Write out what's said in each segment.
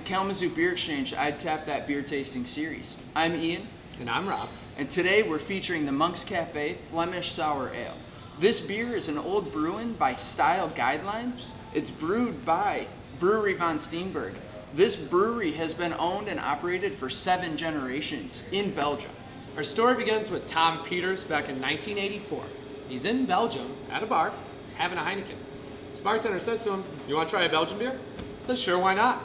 Kalamazoo Beer Exchange, I'd tap that beer tasting series. I'm Ian. And I'm Rob. And today we're featuring the Monk's Café Flemish Sour Ale. This beer is an old brewing by style guidelines. It's brewed by Brouwerij Van Steenberge. This brewery has been owned and operated for 7 generations in Belgium. Our story begins with Tom Peters back in 1984. He's in Belgium at a bar, he's having a Heineken. His bartender says to him, "You want to try a Belgian beer?" He says, "Sure, why not?"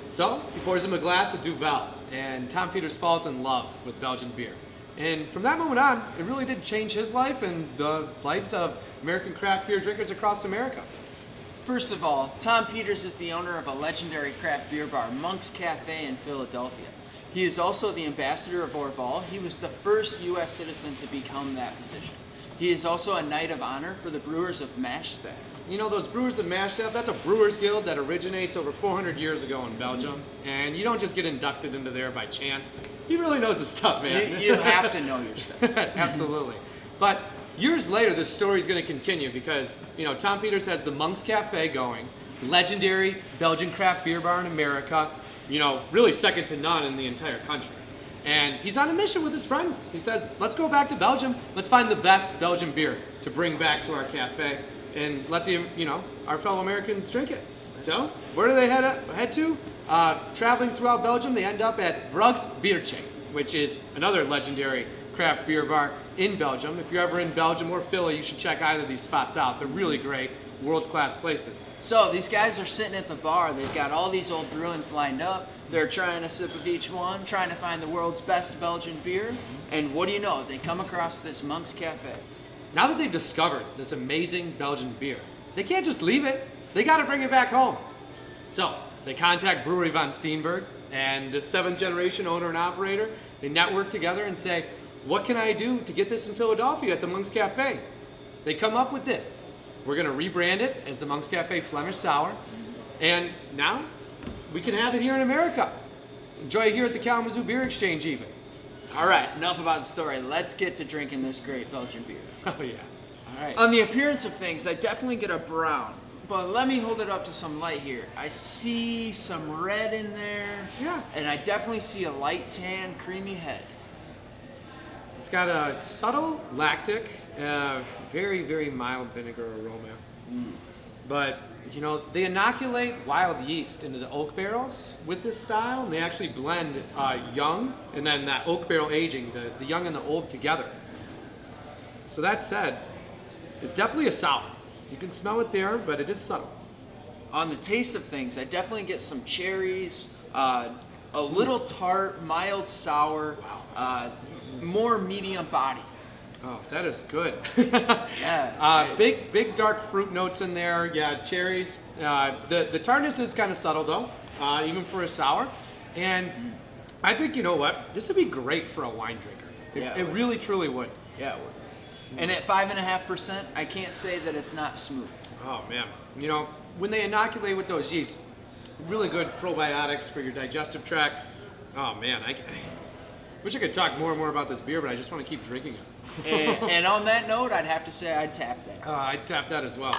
So he pours him a glass of Duvel, and Tom Peters falls in love with Belgian beer. And from that moment on, it really did change his life and the lives of American craft beer drinkers across America. First of all, Tom Peters is the owner of a legendary craft beer bar, Monk's Café in Philadelphia. He is also the ambassador of Orval. He was the first U.S. citizen to become that position. He is also a Knight of Honor for the Brewers of Mash Staff. You know, those Brewers of Mash Staff, that's a Brewers Guild that originates over 400 years ago in Belgium. And you don't just get inducted into there by chance. He really knows his stuff, man. You have to know your stuff. Absolutely. But years later, this story is going to continue because, you know, Tom Peters has the Monk's Café going, legendary Belgian craft beer bar in America, you know, really second to none in the entire country. And he's on a mission with his friends. He says, let's go back to Belgium. Let's find the best Belgian beer to bring back to our cafe and let the, you know, our fellow Americans drink it. So where do they head to? Traveling throughout Belgium, they end up at Brug's Biertje, which is another legendary craft beer bar in Belgium. If you're ever in Belgium or Philly, you should check either of these spots out. They're really great, world-class places. So these guys are sitting at the bar. They've got all these old Bruins lined up. They're trying a sip of each one, trying to find the world's best Belgian beer. And what do you know? They come across this Monk's Café. Now that they've discovered this amazing Belgian beer, they can't just leave it. They got to bring it back home. So they contact Brouwerij Van Steenberge and this 7th generation owner and operator. They network together and say, what can I do to get this in Philadelphia at the Monk's Café? They come up with this. We're going to rebrand it as the Monk's Café Flemish Sour. And now we can have it here in America. Enjoy it here at the Kalamazoo Beer Exchange even. All right, enough about the story. Let's get to drinking this great Belgian beer. Oh yeah. All right. On the appearance of things, I definitely get a brown. But let me hold it up to some light here. I see some red in there. Yeah. And I definitely see a light tan, creamy head. It's got a subtle lactic, very, very mild vinegar aroma. But, you know, they inoculate wild yeast into the oak barrels with this style, and they actually blend young and then that oak barrel aging, the young and the old together. So that said, it's definitely a sour. You can smell it there, but it is subtle. On the taste of things, I definitely get some cherries, a little tart, mild sour, more medium body. Oh, that is good. Yeah. Big dark fruit notes in there. Yeah, cherries. The tartness is kind of subtle though, even for a sour. And I think, you know what, this would be great for a wine drinker. It really truly would. Yeah, it would. And at 5.5%, I can't say that it's not smooth. Oh man, you know, when they inoculate with those yeast, really good probiotics for your digestive tract. Oh man, I wish I could talk more and more about this beer, but I just want to keep drinking it. And on that note, I'd have to say I'd tap that. I'd tap that as well.